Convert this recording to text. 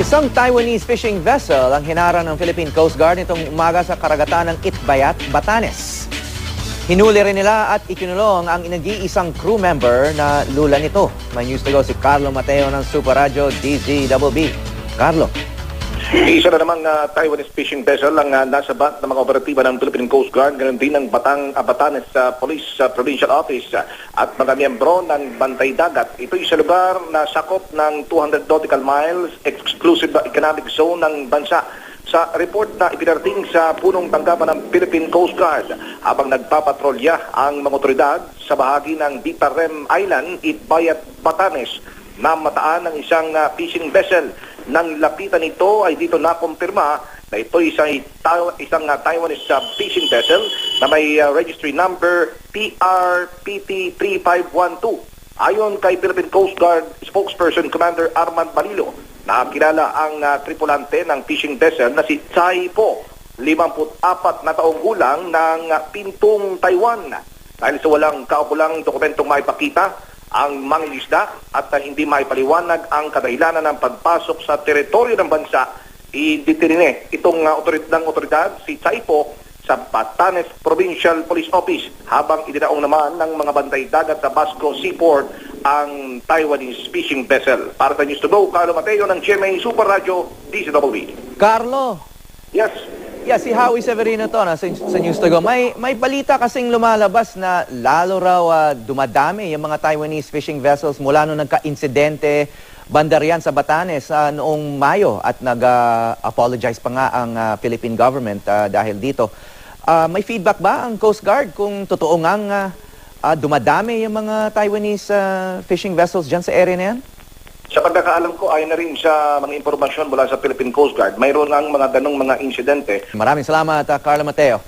Isang Taiwanese fishing vessel ang hinara ng Philippine Coast Guard nitong umaga sa karagatan ng Itbayat, Batanes. Hinuli rin nila at ikinulong ang nag-iisang crew member na lula nito. May news to go si Carlo Mateo ng Super Radio DZBB. Carlo. Isa na namang Taiwanese fishing vessel ang nasa bat ng mga operatiba ng Philippine Coast Guard, ganoon din ng Batanes Police Provincial Office at mga miyembro ng Bantay Dagat. Ito'y sa lugar na sakop ng 200 nautical miles exclusive economic zone ng bansa. Sa report na ipinarating sa punong tanggapan ng Philippine Coast Guard habang nagpapatrolya ang mga otoridad sa bahagi ng Diparem Island, Itbayat, Batanes na mataan ng isang fishing vessel. Nang lapitan nito ay dito nakumpirma na ito isang Taiwanese fishing vessel na may registry number PRPT 3512. Ayon kay Philippine Coast Guard spokesperson Commander Armand Balilo, nakilala ang tripulante ng fishing vessel na si Tsai Po, 54 na taong gulang ng Pintong, Taiwan. Dahil sa walang kaukulang dokumentong maipakita ang mangingisda at hindi maipaliwanag ang kadahilanan ng pagpasok sa teritoryo ng bansa, iditirine itong otoridad si Tsai Po sa Batanes Provincial Police Office habang idinaong naman ng mga bantay dagat sa Basco Seaport ang Taiwanese fishing vessel. Para sa News to Go, Carlo Mateo ng GMA Super Radio DZBB. Carlo. Yes. Yeah, si Howie Severino to sa News to Go. May balita kasing lumalabas na lalo raw dumadami yung mga Taiwanese fishing vessels mula nung nagka-insidente banda riyan sa Batanes noong Mayo at nag-apologize pa nga ang Philippine government dahil dito. May feedback ba ang Coast Guard kung totoo ngang dumadami yung mga Taiwanese fishing vessels dyan sa area na yan? Sa pagkakaalam ko, ayon na rin sa mga impormasyon mula sa Philippine Coast Guard, mayroon ang mga ganong mga insidente. Maraming salamat, Carlo Mateo.